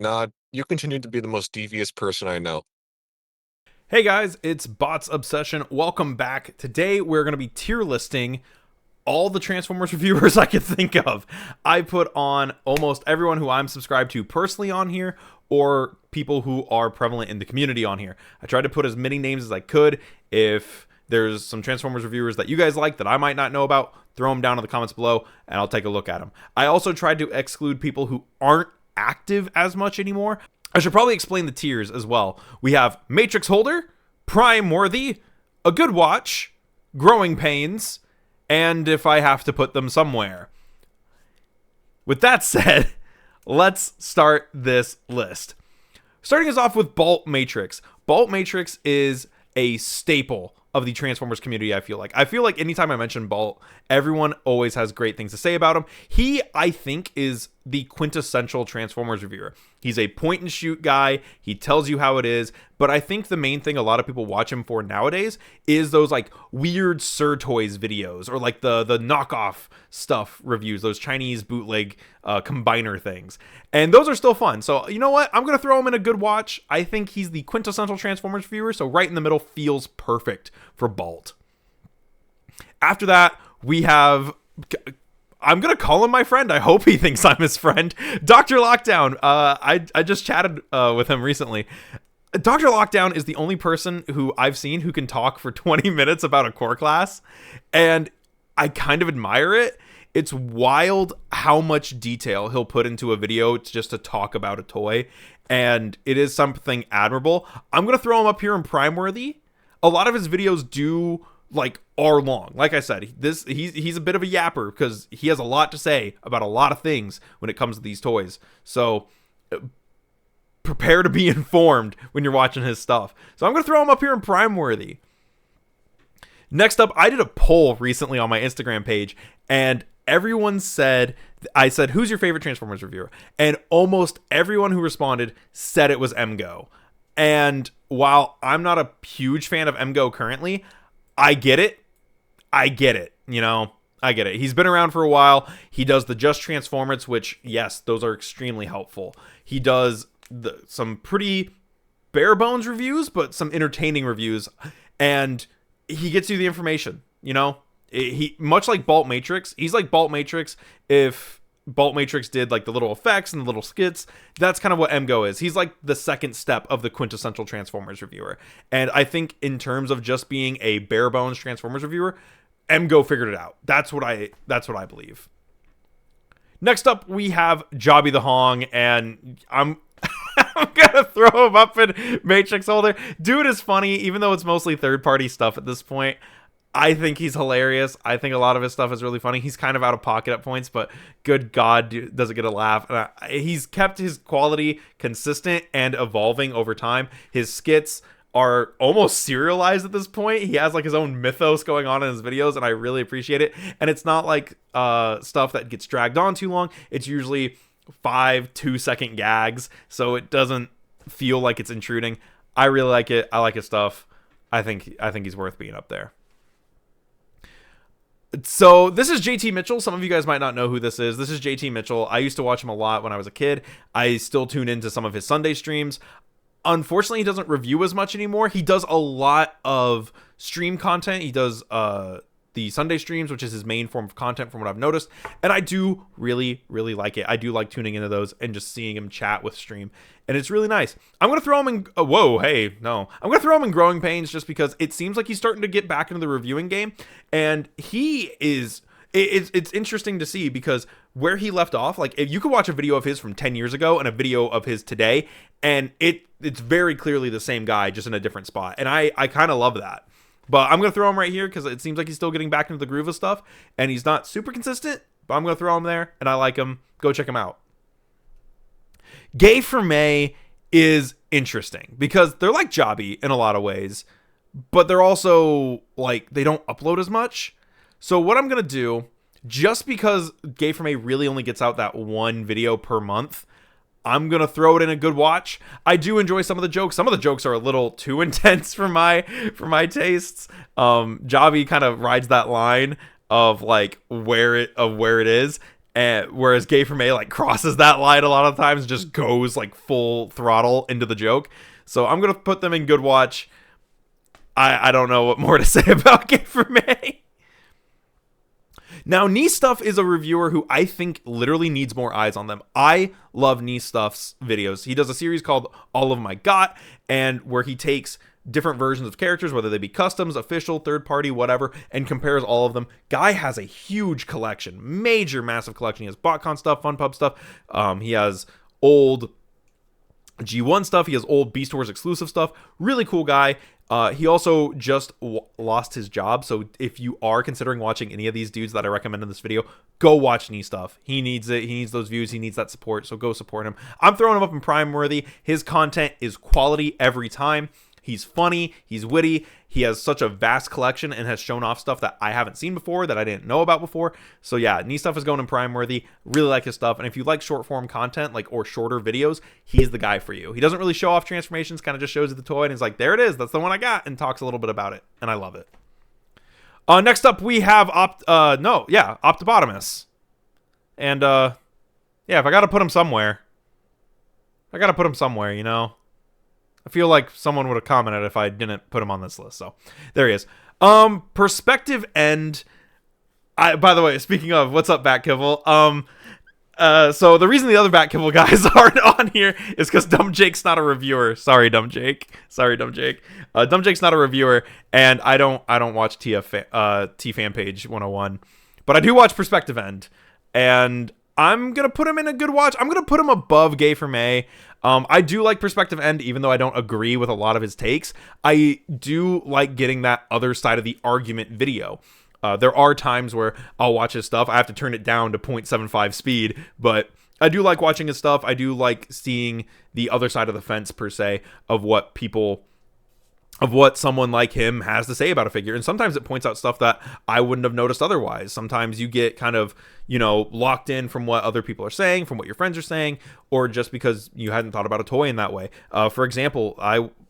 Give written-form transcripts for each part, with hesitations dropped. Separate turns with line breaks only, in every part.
Nah, you continue to be the most devious person I know.
Hey guys, it's Bots Obsession. Welcome back. Today we're going to be tier listing all the Transformers reviewers I could think of. I put on almost everyone who I'm subscribed to personally on here, or people who are prevalent in the community on here. I tried to put as many names as I could. If there's some Transformers reviewers that you guys like that I might not know about, throw them down in the comments below and I'll take a look at them. I also tried to exclude people who aren't active as much anymore. I should probably explain the tiers as well. We have Matrix Holder, Prime Worthy, A Good Watch, Growing Pains, and if I have to put them somewhere. With that said, let's start this list. Starting us off with Bolt Matrix. Bolt Matrix is a staple of the Transformers community, I feel like. I feel like anytime I mention Bolt, everyone always has great things to say about him. He, I think, is the quintessential Transformers reviewer. He's a point and shoot guy. He tells you how it is. But I think the main thing a lot of people watch him for nowadays is those like weird Sir Toys videos, or like the knockoff stuff reviews, those Chinese bootleg combiner things. And those are still fun. So you know what? I'm going to throw him in a good watch. I think he's the quintessential Transformers reviewer. So right in the middle feels perfect for Bolt. After that, we have, I'm going to call him my friend. I hope he thinks I'm his friend. Dr. Lockdown. I just chatted with him recently. Dr. Lockdown is the only person who I've seen who can talk for 20 minutes about a core class. And I kind of admire it. It's wild how much detail he'll put into a video just to talk about a toy. And it is something admirable. I'm going to throw him up here in Prime Worthy. A lot of his videos do are long. Like I said, he's a bit of a yapper because he has a lot to say about a lot of things when it comes to these toys. So prepare to be informed when you're watching his stuff. So I'm going to throw him up here in Prime Worthy. Next up, I did a poll recently on my Instagram page, and everyone said, I said, who's your favorite Transformers reviewer? And almost everyone who responded said it was MGO. And while I'm not a huge fan of MGO currently, I get it. I get it. I get it. He's been around for a while. He does the Just Transformers, which, yes, those are extremely helpful. He does some pretty bare bones reviews, but some entertaining reviews. And he gets you the information, He much like Bolt Matrix. He's like Bolt Matrix if Bolt Matrix did like the little effects and the little skits. That's kind of what MGO is. He's like the second step of the quintessential Transformers reviewer. And I think in terms of just being a bare bones Transformers reviewer, MGO figured it out. That's what I believe. Next up, we have Jobby The Hong, and I'm gonna throw him up in Matrix Holder. Dude is funny, even though it's mostly third-party stuff at this point. I think he's hilarious. I think a lot of his stuff is really funny. He's kind of out of pocket at points, but good God, dude, does it get a laugh. He's kept his quality consistent and evolving over time. His skits are almost serialized at this point. He has like his own mythos going on in his videos, and I really appreciate it. And it's not like stuff that gets dragged on too long. It's usually 5 2-second gags, so it doesn't feel like it's intruding. I really like it. I like his stuff. I think he's worth being up there. So this is JT Mitchell. Some of you guys might not know who this is. This is JT Mitchell. I used to watch him a lot when I was a kid. I still tune into some of his Sunday streams. Unfortunately, he doesn't review as much anymore. He does a lot of stream content. He does the Sunday streams, which is his main form of content from what I've noticed. And I do really, really like it. I do like tuning into those and just seeing him chat with stream. And it's really nice. I'm going to throw him in... I'm going to throw him in Growing Pains just because it seems like he's starting to get back into the reviewing game. And he is... It's interesting to see because where he left off, like if you could watch a video of his from 10 years ago and a video of his today, and it's very clearly the same guy, just in a different spot. And I kind of love that. But I'm going to throw him right here because it seems like he's still getting back into the groove of stuff. And he's not super consistent, but I'm going to throw him there. And I like him. Go check him out. GforMay is interesting because they're like Jobby in a lot of ways. But they're also like, they don't upload as much. So what I'm going to do, just because GforMay really only gets out that one video per month, I'm going to throw it in a good watch. I do enjoy some of the jokes. Some of the jokes are a little too intense for my tastes. Jobby kind of rides that line of like where it is. And whereas GforMay like crosses that line a lot of times, just goes like full throttle into the joke. So I'm gonna put them in good watch. I don't know what more to say about GforMay. Now, NStuff is a reviewer who I think literally needs more eyes on them. I love NStuff's videos. He does a series called All of My Got, and where he takes different versions of characters, whether they be customs, official, third party, whatever, and compares all of them. Guy has a huge collection, major, massive collection. He has BotCon stuff, FunPub stuff. He has old G1 stuff. He has old Beast Wars exclusive stuff. Really cool guy. He also just lost his job, so if you are considering watching any of these dudes that I recommend in this video, go watch NStuff. He needs it. He needs those views. He needs that support, so go support him. I'm throwing him up in Prime worthy. His content is quality every time. He's funny. He's witty. He has such a vast collection and has shown off stuff that I haven't seen before, that I didn't know about before. So yeah, NStuff is going in Prime worthy. Really like his stuff. And if you like short form content, like, or shorter videos, he's the guy for you. He doesn't really show off transformations, kind of just shows you the toy and he's like, there it is. That's the one I got, and talks a little bit about it. And I love it. Next up we have Optimus. And yeah, if I got to put him somewhere, you know. I feel like someone would have commented if I didn't put him on this list. So there he is. Perspective End. By the way, speaking of, what's up, Batkibble? So the reason the other Batkibble guys aren't on here is because Dumb Jake's not a reviewer. Sorry, Dumb Jake. Dumb Jake's not a reviewer, and I don't watch T Fan Page 101, but I do watch Perspective End, and I'm gonna put him in a good watch. I'm gonna put him above GforMay. I do like Perspective End, even though I don't agree with a lot of his takes. I do like getting that other side of the argument video. There are times where I'll watch his stuff. I have to turn it down to 0.75 speed, but I do like watching his stuff. I do like seeing the other side of the fence, per se, of what someone like him has to say about a figure. And sometimes it points out stuff that I wouldn't have noticed otherwise. Sometimes you get kind of, locked in from what other people are saying, from what your friends are saying, or just because you hadn't thought about a toy in that way. For example,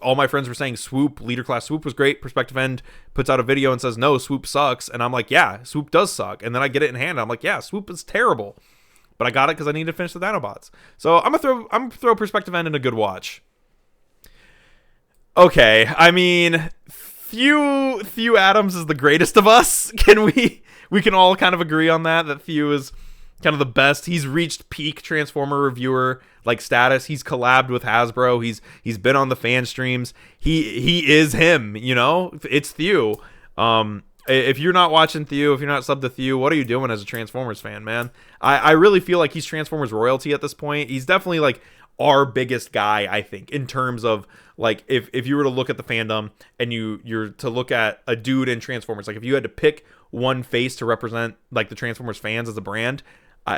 all my friends were saying Swoop, Leader Class Swoop was great. Perspective End puts out a video and says, no, Swoop sucks. And I'm like, yeah, Swoop does suck. And then I get it in hand. I'm like, yeah, Swoop is terrible. But I got it because I need to finish the Dinobots. So I'm gonna throw Perspective End in a good watch. Okay, I mean, Thew Adams is the greatest of us. We can all kind of agree on that Thew is kind of the best. He's reached peak Transformer reviewer like status. He's collabed with Hasbro. He's been on the fan streams. He is him, It's Thew. If you're not watching Thew, if you're not subbed to Thew, what are you doing as a Transformers fan, man? I really feel like he's Transformers royalty at this point. He's definitely like our biggest guy, I think, in terms of like if you were to look at the fandom and you're to look at a dude in Transformers, like if you had to pick one face to represent like the Transformers fans as a brand,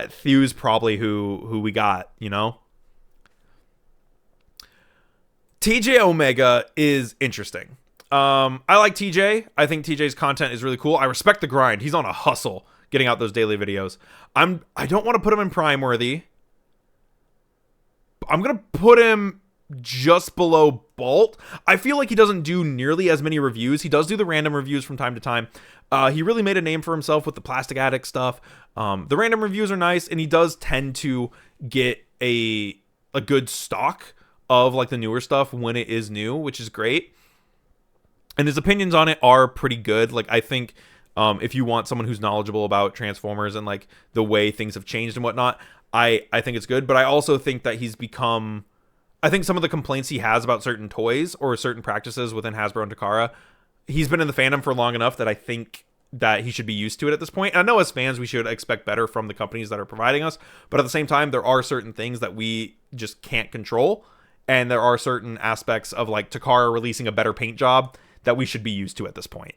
Thew's probably who we got, TJ Omega is interesting. I like TJ. I think TJ's content is really cool. I respect the grind. He's on a hustle getting out those daily videos. I don't want to put him in Prime worthy. I'm going to put him just below Bolt. I feel like he doesn't do nearly as many reviews. He does do the random reviews from time to time. He really made a name for himself with the Plastic Addict stuff. The random reviews are nice, and he does tend to get a good stock of like the newer stuff when it is new, which is great. And his opinions on it are pretty good. Like, I think if you want someone who's knowledgeable about Transformers and like the way things have changed and whatnot, I think it's good. But I also think that I think some of the complaints he has about certain toys or certain practices within Hasbro and Takara, he's been in the fandom for long enough that I think that he should be used to it at this point. And I know as fans, we should expect better from the companies that are providing us. But at the same time, there are certain things that we just can't control. And there are certain aspects of like Takara releasing a better paint job that we should be used to at this point.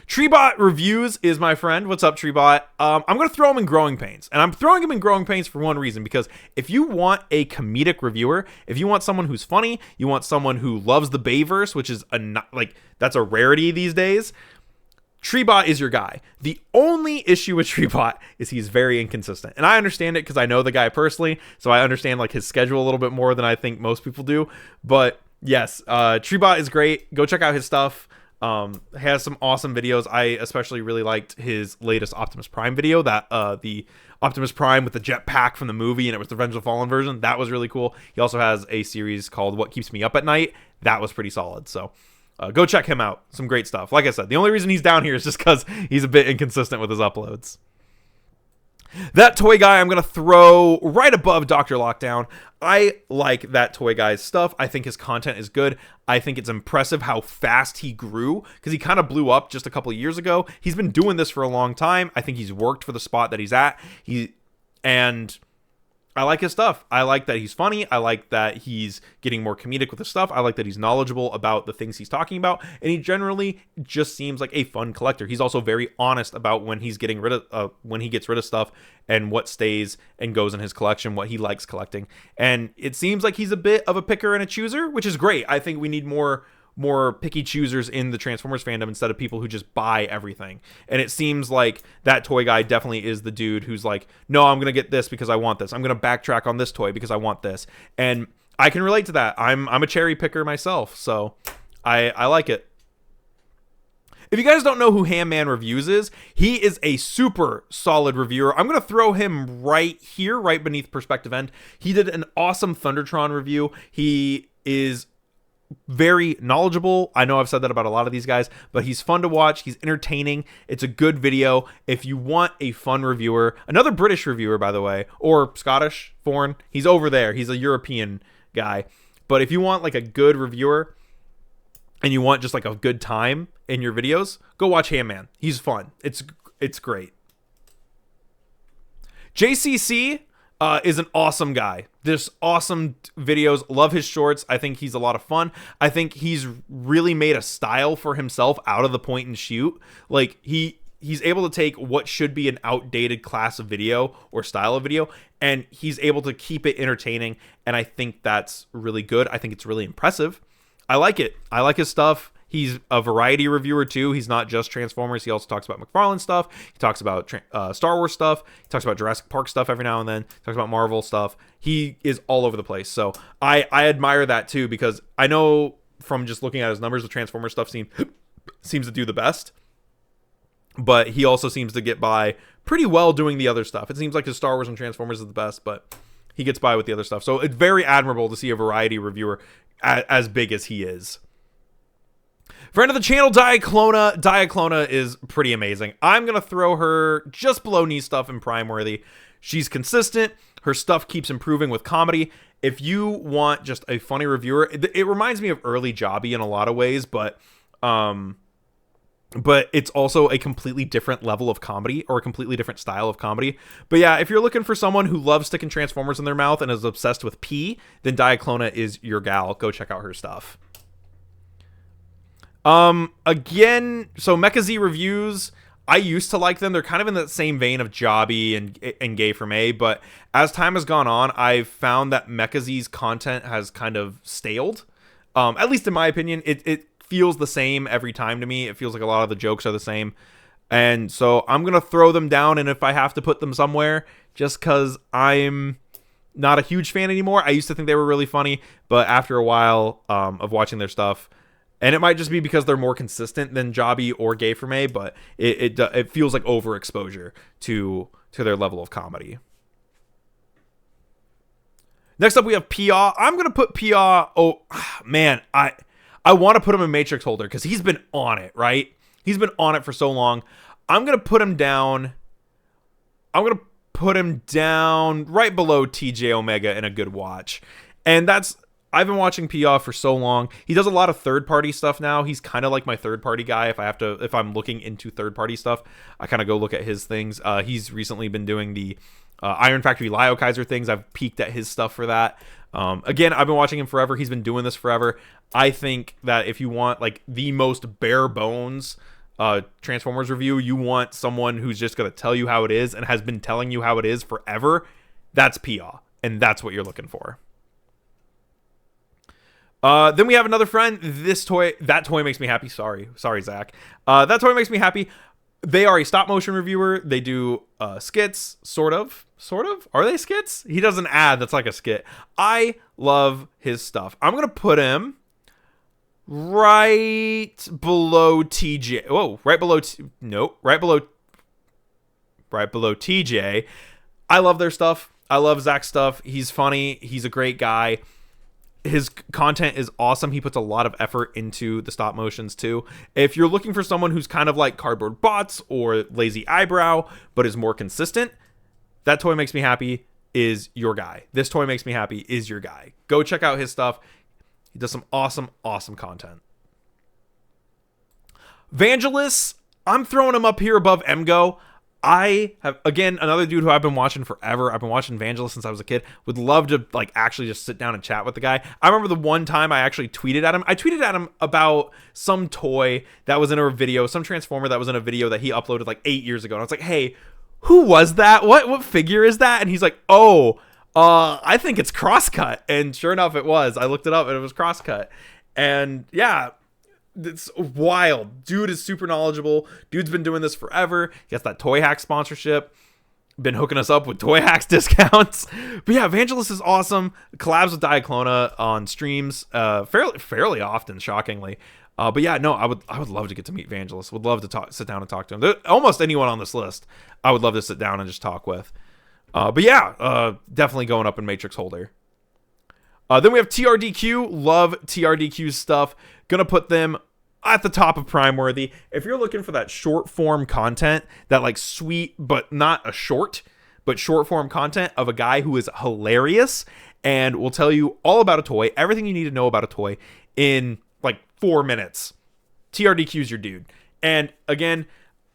Tribot Reviews is my friend. What's up, Tribot? I'm going to throw him in Growing Pains. And I'm throwing him in Growing Pains for one reason. Because if you want a comedic reviewer, if you want someone who's funny, you want someone who loves the Bayverse, which is that's a rarity these days, Tribot is your guy. The only issue with Tribot is he's very inconsistent. And I understand it because I know the guy personally. So I understand like his schedule a little bit more than I think most people do. But yes, Tribot is great. Go check out his stuff. Has some awesome videos. I especially really liked his latest Optimus Prime video, that the Optimus Prime with the jetpack from the movie, and it was the Revenge of the Fallen version. That was really cool. He also has a series called What Keeps Me Up at Night. That was pretty solid. So go check him out. Some great stuff. Like I said, the only reason he's down here is just because he's a bit inconsistent with his uploads. That toy guy I'm going to throw right above Dr. Lockdown. I like that toy guy's stuff. I think his content is good. I think it's impressive how fast he grew, because he kind of blew up just a couple of years ago. He's been doing this for a long time. I think he's worked for the spot that he's at. And I like his stuff. I like that he's funny. I like that he's getting more comedic with his stuff. I like that he's knowledgeable about the things he's talking about. And he generally just seems like a fun collector. He's also very honest about when he's getting rid of, when he gets rid of stuff and what stays and goes in his collection, what he likes collecting. And it seems like he's a bit of a picker and a chooser, which is great. I think we need more picky choosers in the Transformers fandom instead of people who just buy everything. And it seems like that toy guy definitely is the dude who's like, no, I'm going to get this because I want this. I'm going to backtrack on this toy because I want this. And I can relate to that. I'm a cherry picker myself, so I like it. If you guys don't know who Hamman Reviews is, he is a super solid reviewer. I'm going to throw him right here, right beneath Perspective End. He did an awesome Thundertron review. He is very knowledgeable. I know I've said that about a lot of these guys, but he's fun to watch. He's entertaining. It's a good video. If you want a fun reviewer, another British reviewer, by the way, or Scottish, foreign, he's over there. He's a European guy. But if you want like a good reviewer and you want just like a good time in your videos, go watch Hamman. He's fun. It's great. JCC is an awesome guy. There's awesome videos. Love his shorts. I think he's a lot of fun. I think he's really made a style for himself out of the point and shoot. Like he's able to take what should be an outdated class of video or style of video, and he's able to keep it entertaining. And I think that's really good. I think it's really impressive. I like it. I like his stuff. He's a variety reviewer too. He's not just Transformers. He also talks about McFarlane stuff. He talks about Star Wars stuff. He talks about Jurassic Park stuff every now and then. He talks about Marvel stuff. He is all over the place. So I admire that too, because I know from just looking at his numbers, the Transformers stuff seems to do the best. But he also seems to get by pretty well doing the other stuff. It seems like his Star Wars and Transformers is the best, but he gets by with the other stuff. So it's very admirable to see a variety reviewer as big as he is. Friend of the channel, Diaclona. Diaclona is pretty amazing. I'm going to throw her just below NStuff and Prime Worthy. She's consistent. Her stuff keeps improving with comedy. If you want just a funny reviewer, it reminds me of early Jobby in a lot of ways, but it's also a completely different level of comedy, or a completely different style of comedy. But yeah, if you're looking for someone who loves sticking Transformers in their mouth and is obsessed with pee, then Diaclona is your gal. Go check out her stuff. Again, so Mecca Reviews, I used to like them. They're kind of in that same vein of Jobby and GforMay, but as time has gone on, I've found that Mecca Z's content has kind of staled. At least in my opinion, it feels the same every time to me. It feels like a lot of the jokes are the same. And so I'm going to throw them down, and if I have to put them somewhere, just because I'm not a huge fan anymore. I used to think they were really funny, but after a while of watching their stuff, and it might just be because they're more consistent than Jobby or GforMay, but it feels like overexposure to their level of comedy. Next up, we have Pia. I'm going to put Pia. Oh, man. I want to put him in Matrix Holder because he's been on it, right? He's been on it for so long. I'm going to put him down. I'm going to put him down right below TJ Omega in a good watch. And I've been watching Pia for so long. He does a lot of third-party stuff now. He's kind of like my third-party guy. If I'm looking into third-party stuff, I kind of go look at his things. He's recently been doing the Iron Factory Lio Kaiser things. I've peeked at his stuff for that. Again, I've been watching him forever. He's been doing this forever. I think that if you want like the most bare bones Transformers review, you want someone who's just going to tell you how it is and has been telling you how it is forever. That's Pia, and that's what you're looking for. Then we have another friend. That toy makes me happy. Sorry, Zach. That toy makes me happy. They are a stop motion reviewer. They do skits, sort of. Are they skits? He does an ad that's like a skit. I love his stuff. I'm gonna put him right below TJ. Whoa, right below. Nope, right below TJ. I love their stuff. I love Zach's stuff. He's funny. He's a great guy. His content is awesome. He puts a lot of effort into the stop motions too. If you're looking for someone who's kind of like Cardboard Bots or Lazy Eyebrow, but is more consistent, That Toy Makes Me Happy is your guy. This Toy Makes Me Happy is your guy. Go check out his stuff. He does some awesome, awesome content. Vangelis, I'm throwing him up here above MGO. I have, again, another dude who I've been watching forever. I've been watching Vangelis since I was a kid. Would love to like actually just sit down and chat with the guy. I remember the one time I actually tweeted at him. I tweeted at him about some toy that was in a video, some Transformer that was in a video that he uploaded like 8 years ago. And I was like, hey, who was that? What figure is that? And he's like, I think it's Crosscut. And sure enough, it was. I looked it up and it was Crosscut. And yeah, it's wild. Dude is super knowledgeable. Dude's been doing this forever. He has that Toy Hack sponsorship. Been hooking us up with Toy Hacks discounts. But yeah, Evangelist is awesome. Collabs with Diaclona on streams fairly often, shockingly. But yeah, no, I would love to get to meet Evangelist. Would love to sit down and talk to him. Almost anyone on this list, I would love to sit down and just talk with. But yeah, definitely going up in Matrix Holder. Then we have TRDQ. Love TRDQ's stuff. Gonna put them at the top of Prime Worthy. If you're looking for that short form content, that like sweet but not a short, but short form content of a guy who is hilarious and will tell you all about a toy, everything you need to know about a toy in like 4 minutes, TRDQ's your dude. And again,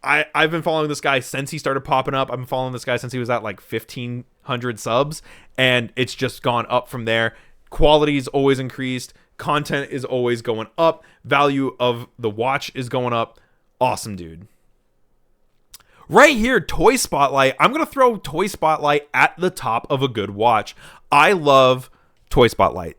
I've been following this guy since he started popping up. I've been following this guy since he was at like 1,500 subs, and it's just gone up from there. Quality's always increased. Content is always going up. Value of the watch is going up. Awesome, dude. Right here, Toy Spotlight. I'm going to throw Toy Spotlight at the top of a good watch. I love Toy Spotlight.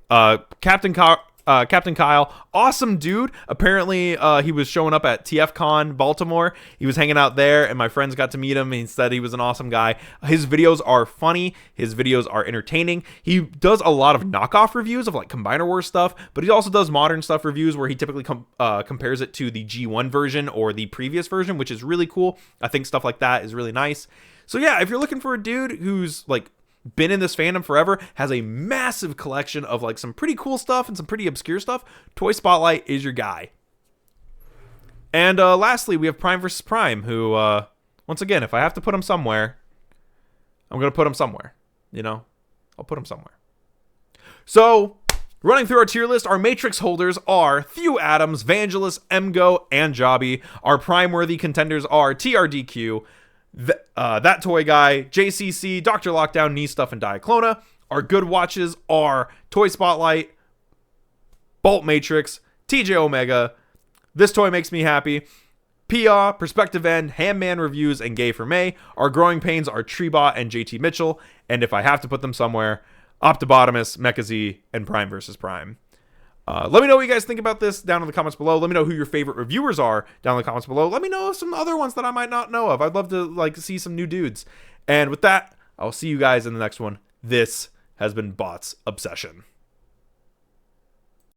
Captain Kyle, awesome dude. Apparently, he was showing up at TFCon Baltimore. He was hanging out there, and my friends got to meet him. He said he was an awesome guy. His videos are funny. His videos are entertaining. He does a lot of knockoff reviews of like Combiner Wars stuff, but he also does modern stuff reviews where he typically compares it to the G1 version or the previous version, which is really cool. I think stuff like that is really nice. So yeah, if you're looking for a dude who's like been in this fandom forever, has a massive collection of like some pretty cool stuff and some pretty obscure stuff, Toy Spotlight is your guy. And lastly, we have Prime vs. Prime, who once again, if I have to put him somewhere, I'm gonna put him somewhere. You know, I'll put him somewhere. So running through our tier list, our Matrix holders are Thew Adams, Vangelis, MGO, and Jobby. Our Prime worthy contenders are TRDQ, That Toy Guy, JCC, Dr. Lockdown, NStuff, and Diaclona. Our good watches are Toy Spotlight, Bolt Matrix, TJ Omega, This Toy Makes Me Happy, Pia, Perspective End, Hamman Reviews, and GforMay. Our growing pains are Tribot and JT Mitchell. And if I have to put them somewhere, Optimus, Mecca Z, and Prime vs. Prime. Let me know what you guys think about this down in the comments below. Let me know who your favorite reviewers are down in the comments below. Let me know some other ones that I might not know of. I'd love to like see some new dudes. And with that, I'll see you guys in the next one. This has been Bots Obsession.